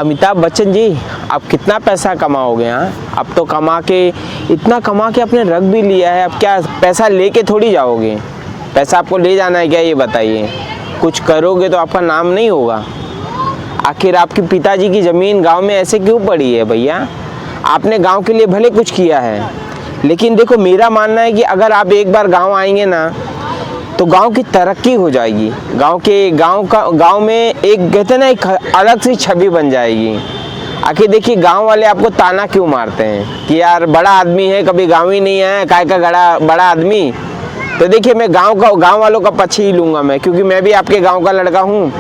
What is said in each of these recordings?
अमिताभ बच्चन जी, आप कितना पैसा कमाओगे? हाँ, अब तो इतना कमा के आपने रख भी लिया है, अब क्या पैसा लेके थोड़ी जाओगे? पैसा आपको ले जाना है क्या, ये बताइए? कुछ करोगे तो आपका नाम नहीं होगा। आखिर आपके पिताजी की ज़मीन गांव में ऐसे क्यों पड़ी है भैया? आपने गांव के लिए भले कुछ किया है, लेकिन देखो मेरा मानना है कि अगर आप एक बार गांव आएंगे ना तो गांव की तरक्की हो जाएगी। गांव में एक कहते हैं ना, एक अलग सी छवि बन जाएगी। आखिर देखिए, गांव वाले आपको ताना क्यों मारते हैं कि यार बड़ा आदमी है, कभी गांव ही नहीं है, काय का बड़ा आदमी। तो देखिए, मैं गांव वालों का पक्ष ही लूँगा मैं, क्योंकि मैं भी आपके गांव का लड़का हूँ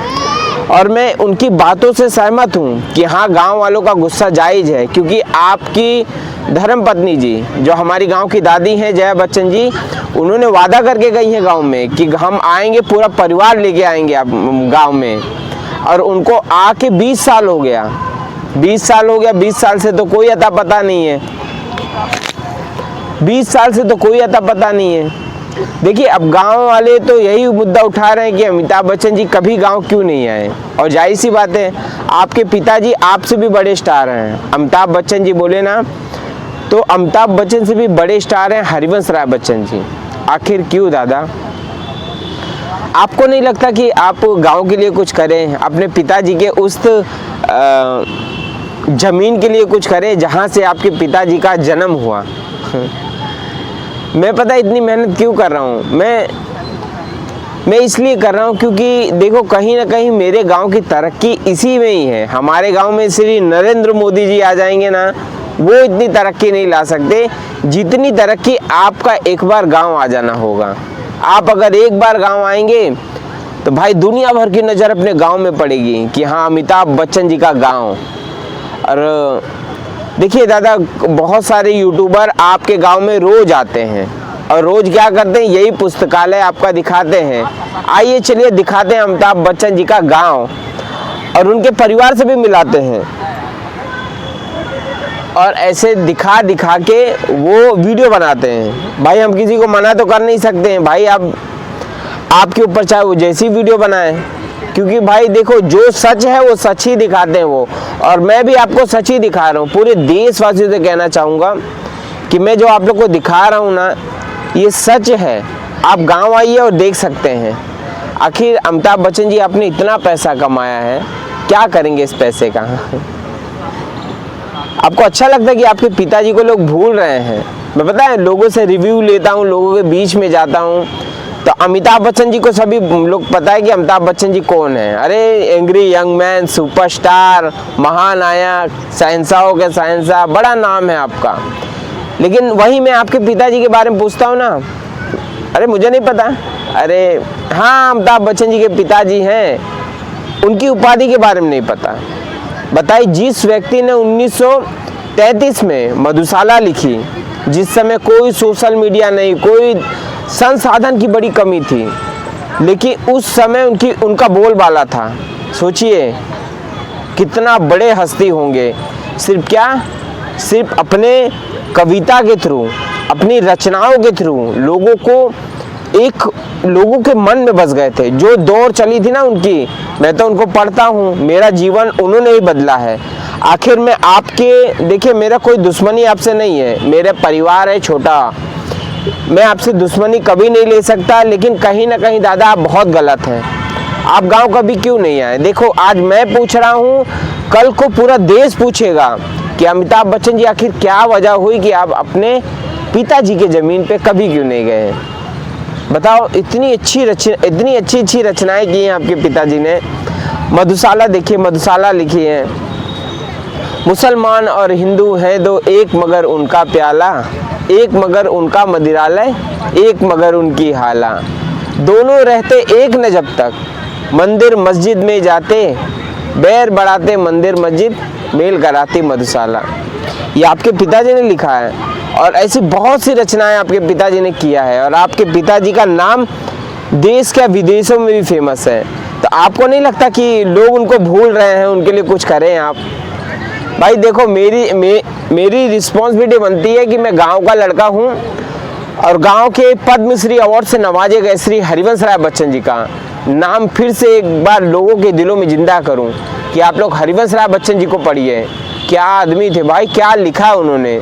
और मैं उनकी बातों से सहमत हूँ कि हाँ, गांव वालों का गुस्सा जायज़ है। क्योंकि आपकी धर्मपत्नी जी, जो हमारी गांव की दादी हैं जया बच्चन जी, उन्होंने वादा करके गई है गांव में कि हम आएंगे, पूरा परिवार लेके आएंगे आप गांव में। और उनको आके 20 साल हो गया। 20 साल से तो कोई अता पता नहीं है। 20 साल से तो कोई अता पता नहीं है। देखिए, अब गांव वाले तो यही मुद्दा उठा रहे हैं कि अमिताभ बच्चन जी कभी गांव क्यों नहीं आए। और जाहिर सी बात है, आपके पिताजी आपसे भी बड़े स्टार हैं। अमिताभ बच्चन जी बोले ना, तो अमिताभ बच्चन से भी बड़े स्टार हैं हरिवंश राय बच्चन जी। आखिर क्यों दादा? आपको नहीं लगता कि आप गांव के लिए कुछ करें, अपने पिताजी के उस ज़मीन के लिए कुछ करें जहां से आपके पिताजी का जन्म हुआ? मैं पता इतनी मेहनत क्यों कर रहा हूँ? मैं इसलिए कर रहा हूँ क्योंकि देखो, कहीं ना कहीं मेरे गांव की तरक्की इसी में ही है। हमारे गांव में श्री नरेंद्र मोदी जी आ जाएंगे ना, वो इतनी तरक्की नहीं ला सकते जितनी तरक्की आपका एक बार गांव आ जाना होगा। आप अगर एक बार गांव आएंगे तो भाई दुनिया भर की नज़र अपने गांव में पड़ेगी कि हाँ, अमिताभ बच्चन जी का गांव। और देखिए दादा, बहुत सारे यूट्यूबर आपके गांव में रोज आते हैं और रोज क्या करते हैं, यही पुस्तकालय आपका दिखाते हैं। आइए चलिए दिखाते हैं अमिताभ बच्चन जी का गांव, और उनके परिवार से भी मिलाते हैं। और ऐसे दिखा के वो वीडियो बनाते हैं। भाई, हम किसी को मना तो कर नहीं सकते हैं भाई, आपके ऊपर चाहे वो जैसी वीडियो बनाए, क्योंकि भाई देखो, जो सच है वो सच ही दिखाते हैं वो। और मैं भी आपको सच ही दिखा रहा हूँ। पूरे देशवासियों से कहना चाहूँगा कि मैं जो आप लोग को दिखा रहा हूँ ना, ये सच है। आप गांव आइए और देख सकते हैं। आखिर अमिताभ बच्चन जी, आपने इतना पैसा कमाया है, क्या करेंगे इस पैसे का? आपको अच्छा लगता है कि आपके पिताजी को लोग भूल रहे हैं? मैं पता है, लोगों से रिव्यू लेता हूँ, लोगों के बीच में जाता हूँ, तो अमिताभ बच्चन जी को सभी लोग पता है कि अमिताभ बच्चन जी कौन है। अरे एंग्री यंग मैन, सुपरस्टार, महानायक, शहंशाहों के शहंशाह, बड़ा नाम है आपका। लेकिन वही मैं आपके पिताजी के बारे में पूछता हूँ ना, अरे मुझे नहीं पता। अरे हाँ, अमिताभ बच्चन जी के पिताजी हैं, उनकी उपाधि के बारे में नहीं पता। बताइए, जिस व्यक्ति ने 1933 में मधुशाला लिखी, जिस समय कोई सोशल मीडिया नहीं, कोई संसाधन की बड़ी कमी थी, लेकिन उस समय उनका बोलबाला था। सोचिए कितना बड़े हस्ती होंगे। सिर्फ अपने कविता के थ्रू, अपनी रचनाओं के थ्रू लोगों के मन में बस गए थे। जो दौर चली थी ना उनकी, मैं तो उनको पढ़ता हूँ, मेरा जीवन उन्होंने ही बदला है। आखिर में देखिए, मेरा कोई दुश्मनी आपसे नहीं है, मेरा परिवार है छोटा, मैं आपसे दुश्मनी कभी नहीं ले सकता। लेकिन कहीं ना कहीं दादा, आप बहुत गलत हैं। आप गांव कभी क्यों नहीं आए? देखो, आज मैं पूछ रहा हूँ, कल को पूरा देश पूछेगा कि अमिताभ बच्चन जी, आखिर क्या वजह हुई कि आप अपने पिताजी के ज़मीन पे कभी क्यों नहीं गए? बताओ, इतनी अच्छी रचनाएं की हैं आपके पिताजी ने। मधुशाला देखिए, मधुशाला लिखी है। मुसलमान और हिंदू हैं दो, एक मगर उनका प्याला, एक मगर उनका मदिरालय, एक मगर उनकी हाला। दोनों रहते एक न जब तक, मंदिर मस्जिद में जाते, बैर बढ़ाते मंदिर मस्जिद, मेल कराती मधुशाला। ये आपके पिताजी ने लिखा है। और ऐसी बहुत सी रचनाएं आपके पिताजी ने किया है। और आपके पिताजी का नाम देश के विदेशों में भी फेमस है। तो आपको नहीं लगता कि लोग उनको भूल रहे हैं, उनके लिए कुछ करें आप? भाई देखो, मेरी रिस्पॉन्सिबिलिटी बनती है कि मैं गांव का लड़का हूं और गांव के पद्मश्री अवार्ड से नवाजे गए श्री हरिवंश राय बच्चन जी का नाम फिर से एक बार लोगों के दिलों में जिंदा करूं कि आप लोग हरिवंश राय बच्चन जी को पढ़िए। क्या आदमी थे भाई, क्या लिखा उन्होंने।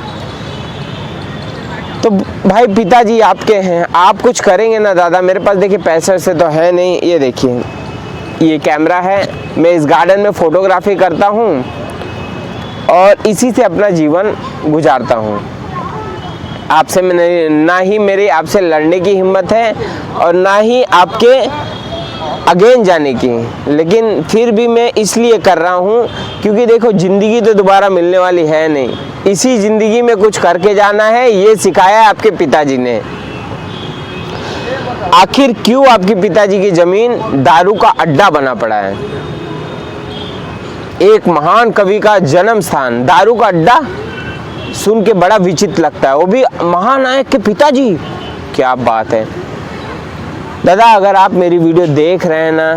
तो भाई पिताजी आपके हैं, आप कुछ करेंगे ना दादा। मेरे पास देखिए पैसे वैसे तो है नहीं, ये देखिए ये कैमरा है, मैं इस गार्डन में फोटोग्राफी करता हूँ और इसी से अपना जीवन गुजारता हूँ। आपसे मैं ना ही मेरी आपसे लड़ने की हिम्मत है और ना ही आपके अगेन जाने की, लेकिन फिर भी मैं इसलिए कर रहा हूँ क्योंकि देखो ज़िंदगी तो दोबारा मिलने वाली है नहीं, इसी ज़िंदगी में कुछ करके जाना है, ये सिखाया आपके पिताजी ने। आखिर क्यों आपके पिताजी की ज़मीन दारू का अड्डा बना पड़ा है? एक महान कवि का जन्म स्थान दारू का अड्डा, सुन के बड़ा विचित्र लगता है, वो भी महानायक के पिताजी। क्या बात है दादा। अगर आप मेरी वीडियो देख रहे हैं ना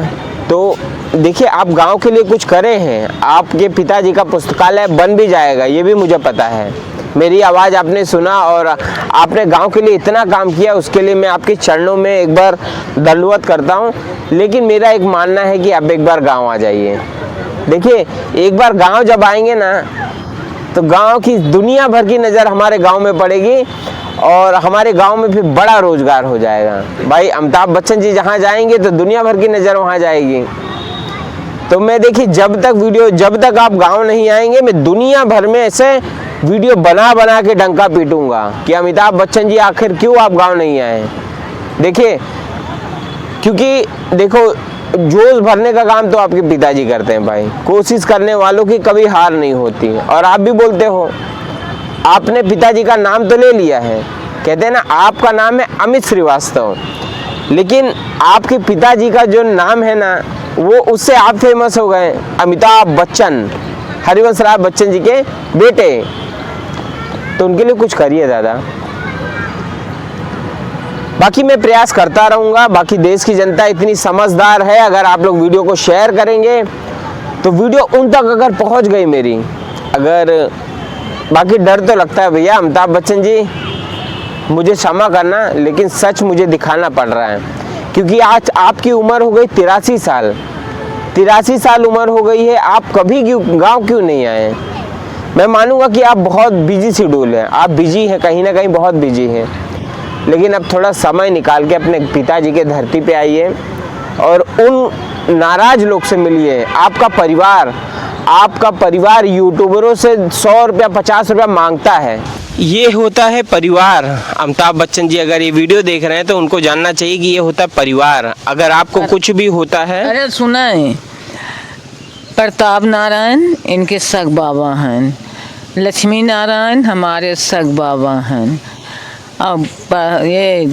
तो देखिए आप गांव के लिए कुछ करे हैं, आपके पिताजी का पुस्तकालय बन भी जाएगा, ये भी मुझे पता है। मेरी आवाज़ आपने सुना और आपने गांव के लिए इतना काम किया, उसके लिए मैं आपके चरणों में एक बार दंडवत करता हूं। लेकिन मेरा एक मानना है कि आप एक बार गांव आ जाइए। देखिए एक बार गांव जब आएंगे ना तो गांव की दुनिया भर की नज़र हमारे गांव में पड़ेगी और हमारे गांव में फिर बड़ा रोजगार हो जाएगा। भाई अमिताभ बच्चन जी जहां जाएंगे तो दुनिया भर की नज़र वहां जाएगी। तो मैं देखिए जब तक आप गांव नहीं आएंगे, मैं दुनिया भर में ऐसे वीडियो बना बना के डंका पीटूंगा कि अमिताभ बच्चन जी आखिर क्यों आप गांव नहीं आए। देखिए क्योंकि देखो जोश भरने का काम तो आपके पिताजी करते हैं भाई, कोशिश करने वालों की कभी हार नहीं होती। और आप भी बोलते हो, आपने पिताजी का नाम तो ले लिया है, कहते हैं ना आपका नाम है अमित श्रीवास्तव, लेकिन आपके पिताजी का जो नाम है ना वो उससे आप फेमस हो गए, अमिताभ बच्चन, हरिवंश राय बच्चन जी के बेटे। तो उनके लिए कुछ करिए दादा। बाकी मैं प्रयास करता रहूँगा। बाकी देश की जनता इतनी समझदार है, अगर आप लोग वीडियो को शेयर करेंगे तो वीडियो उन तक अगर पहुँच गई मेरी, अगर बाकी डर तो लगता है भैया अमिताभ बच्चन जी, मुझे क्षमा करना, लेकिन सच मुझे दिखाना पड़ रहा है क्योंकि आज आपकी उम्र हो गई 83 साल। 83 साल उम्र हो गई है, आप कभी गांव क्यों नहीं आए? मैं मानूंगा कि आप बहुत बिजी शेड्यूल हैं, आप बिजी हैं, कहीं ना कहीं बहुत बिजी हैं, लेकिन अब थोड़ा समय निकाल के अपने पिताजी के धरती पे आइए और उन नाराज लोग से मिलिए। आपका परिवार यूट्यूबरों से 100 रुपया 50 रुपया मांगता है, ये होता है परिवार। अमिताभ बच्चन जी अगर ये वीडियो देख रहे हैं तो उनको जानना चाहिए कि ये होता है परिवार। अगर आपको कुछ भी होता है, अरे सुना है, प्रताप नारायण इनके सग बाबा हैं, लक्ष्मी नारायण हमारे सग बाबा हैं, अब ये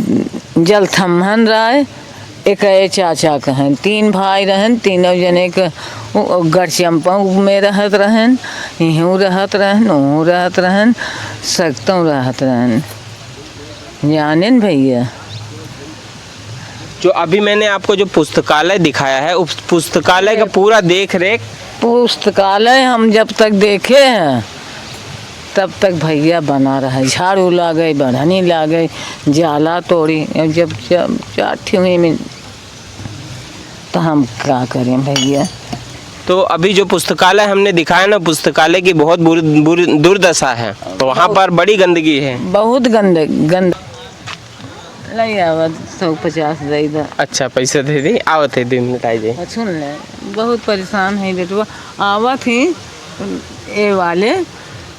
जलथम्भन राय एक चाचा कहन, 3 भाई रहन, तीनों जने के गढ़चंपा में रहत रहन, यहूँ रहत रहन, वहूँ रहत रहन, सकतों रहत रहन। जाने न भैया जो अभी मैंने आपको जो पुस्तकालय दिखाया है उस पुस्तकालय का पूरा देख रेख, पुस्तकालय हम जब तक देखे हैं तब तक भैया बना रहा, झाड़ू ला गई, बढ़नी ला गई, जाला तोड़ी, जब चाठी हुई में तो हम क्या करें भैया। तो अभी जो पुस्तकालय हमने दिखाया ना, पुस्तकालय की बहुत बुरी दुर्दशा है, तो वहाँ पर बड़ी गंदगी है, बहुत गंद नहीं आवत 150 दे दा। अच्छा पैसे दे दी, आवत है 2 मिनट आइए। सुन ले, बहुत परेशान है बेटवा, आवत ही ए वाले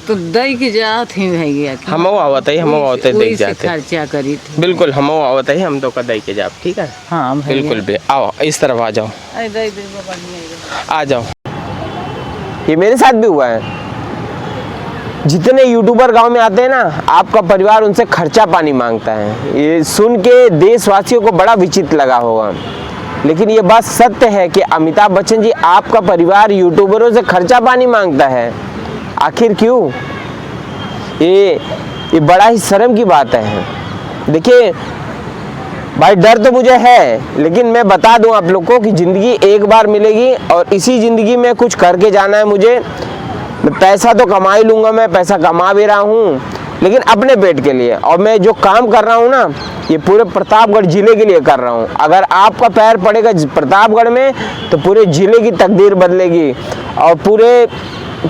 तो दई के जात ही भैया, हम आवत है, हम आवत है दे जाते, खर्चा करी थी। बिल्कुल हम आवत है, हम तो का दई के जाप, ठीक है। हाँ बिल्कुल भी आओ, इस तरफ आ जाओ, आ जाओ। ये मेरे साथ भी हुआ है, जितने यूट्यूबर गांव में आते हैं ना, आपका परिवार उनसे खर्चा पानी मांगता है। ये सुन के देशवासियों को बड़ा विचित्र लगा होगा, लेकिन ये बात सत्य है कि अमिताभ बच्चन जी आपका परिवार यूट्यूबरों से खर्चा पानी मांगता है। आखिर क्यों? ये बड़ा ही शर्म की बात है। देखिए भाई डर तो मुझे है, लेकिन मैं बता दूं आप लोग को कि ज़िंदगी एक बार मिलेगी और इसी ज़िंदगी में कुछ करके जाना है मुझे। मैं पैसा तो कमा ही लूँगा, मैं पैसा कमा भी रहा हूँ, लेकिन अपने पेट के लिए। और मैं जो काम कर रहा हूँ ना, ये पूरे प्रतापगढ़ जिले के लिए कर रहा हूँ। अगर आपका पैर पड़ेगा प्रतापगढ़ में तो पूरे जिले की तकदीर बदलेगी और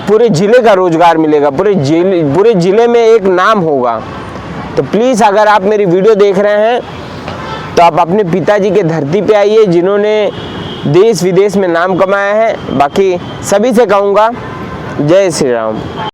पूरे जिले का रोजगार मिलेगा, पूरे जिले में एक नाम होगा। तो प्लीज़ अगर आप मेरी वीडियो देख रहे हैं तो आप अपने पिताजी के धरती पे आइए, जिन्होंने देश विदेश में नाम कमाया है। बाकी सभी से कहूँगा, जय श्री राम।